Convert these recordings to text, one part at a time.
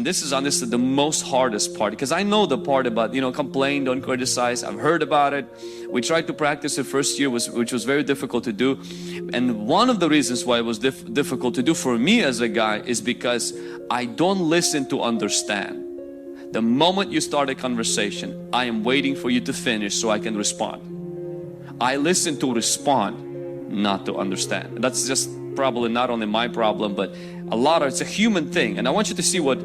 and this is honestly the most hardest part, because I know the part about, complain, don't criticize. I've heard about it. We tried to practice it first year, which was very difficult to do. And one of the reasons why it was difficult to do for me as a guy is because I don't listen to understand. The moment you start a conversation, I am waiting for you to finish so I can respond. I listen to respond, not to understand. That's just probably not only my problem, but it's a human thing. And I want you to see what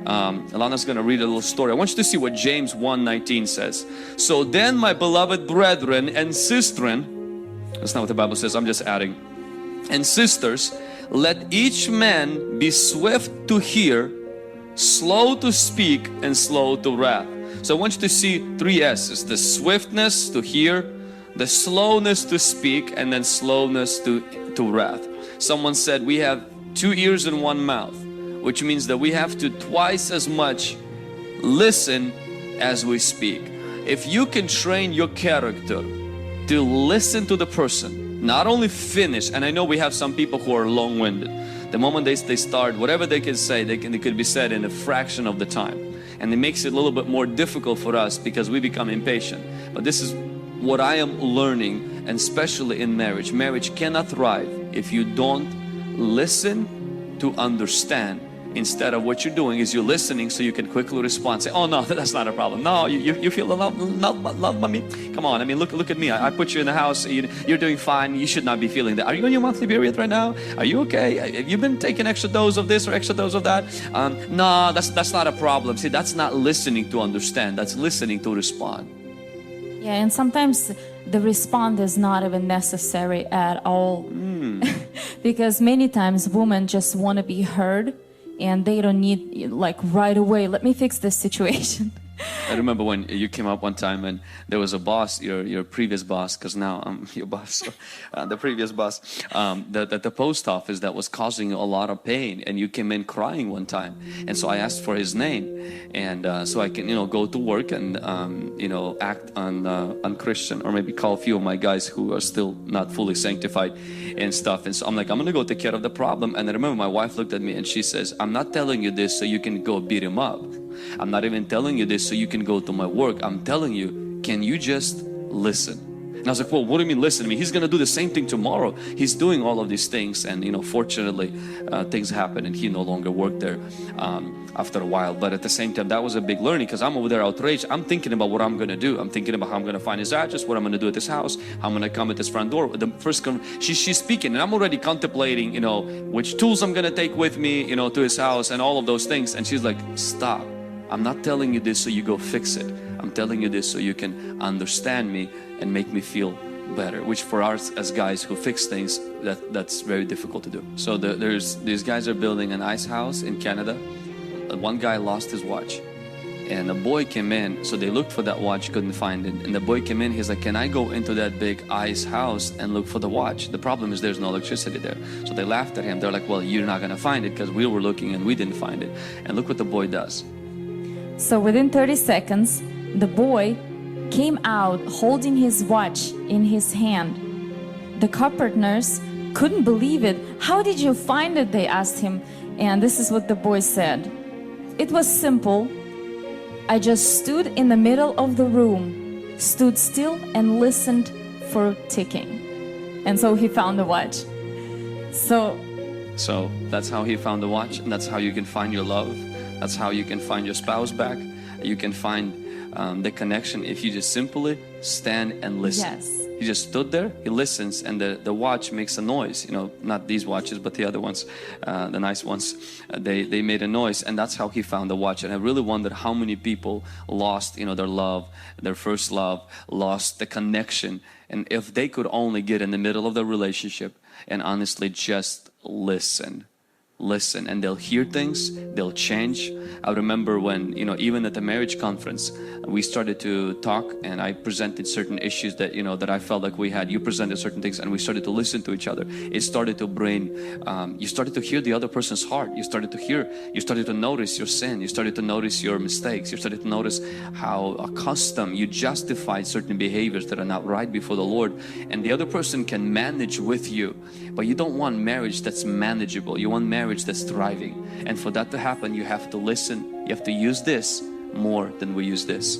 Alana's going to read a little story. I want you to see what James 1:19 says. So then, my beloved brethren and sistren, that's not what the Bible says, I'm just adding, and sisters, let each man be swift to hear, slow to speak, and slow to wrath. So I want you to see 3 S's: the swiftness to hear, the slowness to speak, and then slowness to wrath. Someone said we have 2 ears and 1 mouth, which means that we have to twice as much listen as we speak. If you can train your character to listen to the person, not only finish, and I know we have some people who are long-winded. The moment they start, whatever they can say, it could be said in a fraction of the time. And it makes it a little bit more difficult for us because we become impatient. But this is what I am learning, and especially in marriage. Marriage cannot thrive if you don't listen to understand. Instead of what you're doing is you're listening so you can quickly respond, say, oh no, that's not a problem. No, you feel loved by me? Come on, I mean, look at me. I put you in the house, you're doing fine. You should not be feeling that. Are you on your monthly period right now? Are you okay? Have you been taking extra dose of this or extra dose of that? No, that's not a problem. See, that's not listening to understand. That's listening to respond. Yeah, and sometimes the response is not even necessary at all. Because many times women just want to be heard, and they don't need, like, right away, let me fix this situation. I remember when you came up one time and there was a boss, your previous boss, because now I'm your boss, so, the previous boss, at the post office that was causing you a lot of pain, and you came in crying one time. And so I asked for his name, and so I can, go to work and, act unchristian, or maybe call a few of my guys who are still not fully sanctified and stuff. And so I'm like, I'm going to go take care of the problem. And I remember my wife looked at me and she says, I'm not telling you this so you can go beat him up. I'm not even telling you this so you can go to my work. I'm telling you, can you just listen? And I was like, well, what do you mean listen? I mean, he's going to do the same thing tomorrow. He's doing all of these things. And, fortunately, things happen and he no longer worked there after a while. But at the same time, that was a big learning, because I'm over there outraged. I'm thinking about what I'm going to do. I'm thinking about how I'm going to find his address, what I'm going to do at this house, how I'm going to come at this front door. The first she's speaking, and I'm already contemplating, which tools I'm going to take with me, to his house and all of those things. And she's like, stop. I'm not telling you this so you go fix it. I'm telling you this so you can understand me and make me feel better, which for us as guys who fix things, that's very difficult to do. So these guys are building an ice house in Canada. One guy lost his watch, and a boy came in, so they looked for that watch, couldn't find it. And the boy came in, he's like, can I go into that big ice house and look for the watch? The problem is there's no electricity there. So they laughed at him. They're like, well, you're not gonna find it because we were looking and we didn't find it. And look what the boy does. So within 30 seconds, the boy came out holding his watch in his hand. The corporate nurse couldn't believe it. How did you find it? They asked him. And this is what the boy said. It was simple. I just stood in the middle of the room, stood still and listened for ticking. And so he found the watch. So that's how he found the watch, and that's how you can find your love. That's how you can find your spouse back. You can find the connection if you just simply stand and listen. Yes. He just stood there, he listens, and the watch makes a noise. Not these watches, but the other ones, the nice ones. They made a noise, and that's how he found the watch. And I really wondered how many people lost, their love, their first love, lost the connection. And if they could only get in the middle of the relationship and honestly just listen, and they'll hear things, they'll change. I remember when, even at the marriage conference, we started to talk, and I presented certain issues that, that I felt like we had. You presented certain things, and we started to listen to each other. It started to bring, you started to hear the other person's heart. You started to notice your sin. You started to notice your mistakes. You started to notice how accustomed you justified certain behaviors that are not right before the Lord. And the other person can manage with you, but you don't want marriage that's manageable. You want marriage marriage that's thriving. And for that to happen, you have to listen. You have to use this more than we use this.